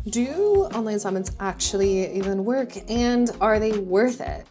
Do online summits actually even work, and are they worth it?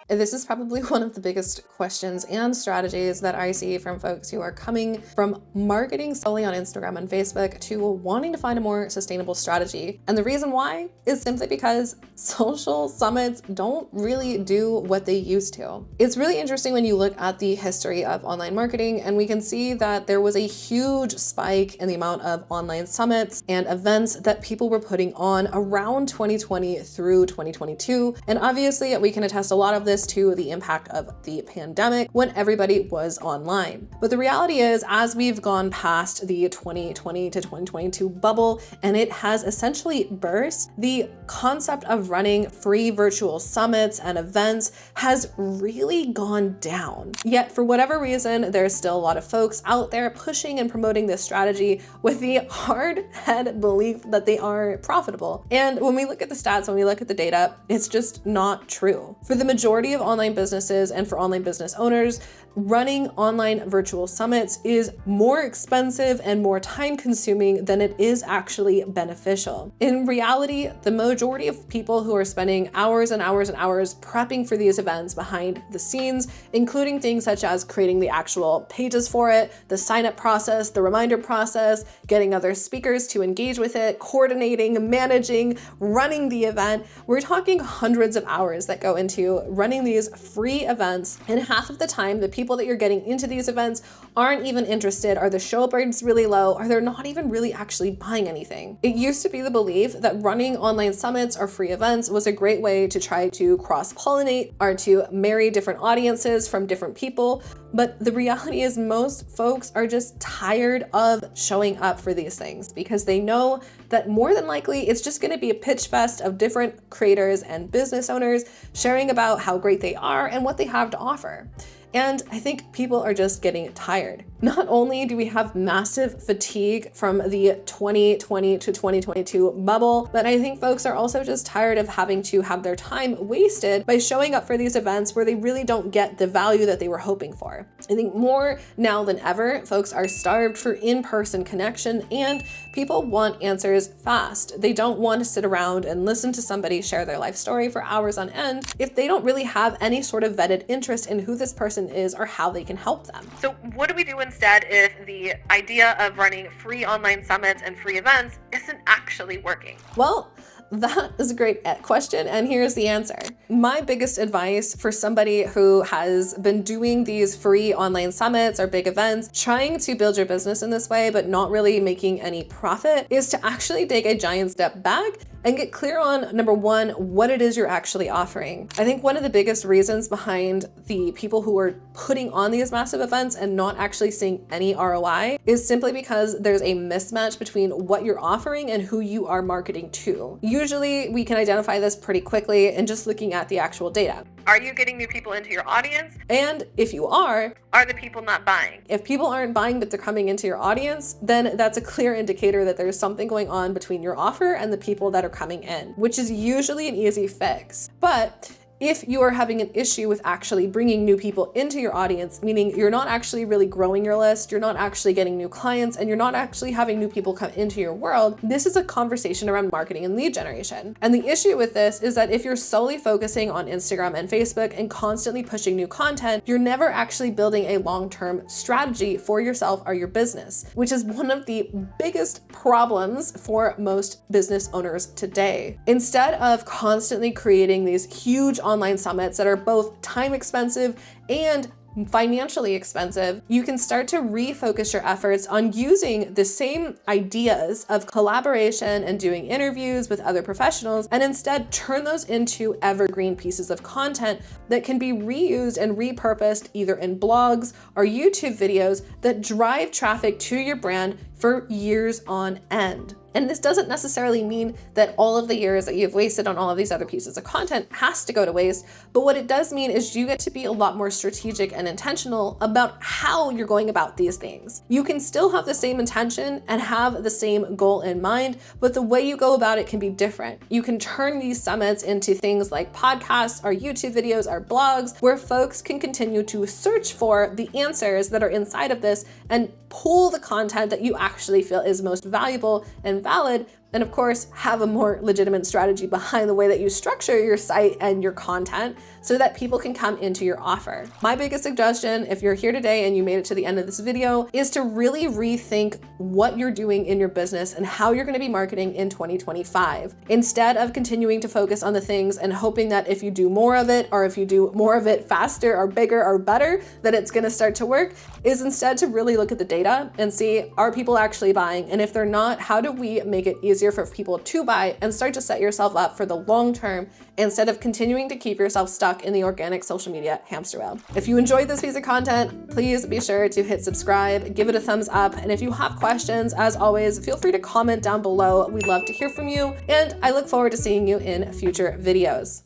This is probably one of the biggest questions and strategies that I see from folks who are coming from marketing solely on Instagram and Facebook to wanting to find a more sustainable strategy. And the reason why is simply because social summits don't really do what they used to. It's really interesting when you look at the history of online marketing, and we can see that there was a huge spike in the amount of online summits and events that people were putting on around 2020 through 2022. And obviously we can attest a lot of this to the impact of the pandemic when everybody was online. But the reality is, as we've gone past the 2020 to 2022 bubble and it has essentially burst, the concept of running free virtual summits and events has really gone down. Yet for whatever reason, there's still a lot of folks out there pushing and promoting this strategy with the hard-head belief that they are profitable. And when we look at the stats, when we look at the data, it's just not true. For the majority of online businesses and for online business owners, running online virtual summits is more expensive and more time consuming than it is actually beneficial. In reality, the majority of people who are spending hours and hours and hours prepping for these events behind the scenes, including things such as creating the actual pages for it, the sign-up process, the reminder process, getting other speakers to engage with it, coordinating, managing, running the event, we're talking hundreds of hours that go into running these free events. And half of the time, the people that you're getting into these events aren't even interested. Are the show rates really low? Are they not even really actually buying anything? It used to be the belief that running online summits or free events was a great way to try to cross-pollinate or to marry different audiences from different people. But the reality is most folks are just tired of showing up for these things because they know that more than likely it's just going to be a pitch fest of different creators and business owners sharing about how great they are and what they have to offer. And I think people are just getting tired. Not only do we have massive fatigue from the 2020 to 2022 bubble, but I think folks are also just tired of having to have their time wasted by showing up for these events where they really don't get the value that they were hoping for. I think more now than ever, folks are starved for in-person connection and people want answers fast. They don't want to sit around and listen to somebody share their life story for hours on end if they don't really have any sort of vetted interest in who this person is or how they can help them. So what do we do instead if the idea of running free online summits and free events isn't actually working? Well, that is a great question, and here's the answer. My biggest advice for somebody who has been doing these free online summits or big events, trying to build your business in this way, but not really making any profit, is to actually take a giant step back and get clear on, number one, what it is you're actually offering. I think one of the biggest reasons behind the people who are putting on these massive events and not actually seeing any ROI is simply because there's a mismatch between what you're offering and who you are marketing to. Usually we can identify this pretty quickly in just looking at the actual data. Are you getting new people into your audience? And if you are the people not buying? If people aren't buying but they're coming into your audience, then that's a clear indicator that there's something going on between your offer and the people that are coming in, which is usually an easy fix. But if you are having an issue with actually bringing new people into your audience, meaning you're not actually really growing your list, you're not actually getting new clients, and you're not actually having new people come into your world, this is a conversation around marketing and lead generation. And the issue with this is that if you're solely focusing on Instagram and Facebook and constantly pushing new content, you're never actually building a long-term strategy for yourself or your business, which is one of the biggest problems for most business owners today. Instead of constantly creating these huge online summits that are both time expensive and financially expensive, you can start to refocus your efforts on using the same ideas of collaboration and doing interviews with other professionals, and instead turn those into evergreen pieces of content that can be reused and repurposed either in blogs or YouTube videos that drive traffic to your brand for years on end. And this doesn't necessarily mean that all of the years that you've wasted on all of these other pieces of content has to go to waste. But what it does mean is you get to be a lot more strategic and intentional about how you're going about these things. You can still have the same intention and have the same goal in mind, but the way you go about it can be different. You can turn these summits into things like podcasts, our YouTube videos, our blogs, where folks can continue to search for the answers that are inside of this and pull the content that you actually feel is most valuable and valid, and of course, have a more legitimate strategy behind the way that you structure your site and your content so that people can come into your offer. My biggest suggestion, if you're here today and you made it to the end of this video, is to really rethink what you're doing in your business and how you're going to be marketing in 2025. Instead of continuing to focus on the things and hoping that if you do more of it, or if you do more of it faster or bigger or better, that it's going to start to work, is instead to really look at the data and see, are people actually buying? And if they're not, how do we make it easier for people to buy and start to set yourself up for the long term instead of continuing to keep yourself stuck in the organic social media hamster wheel. If you enjoyed this piece of content, please be sure to hit subscribe, give it a thumbs up, and if you have questions, as always, feel free to comment down below. We'd love to hear from you, and I look forward to seeing you in future videos.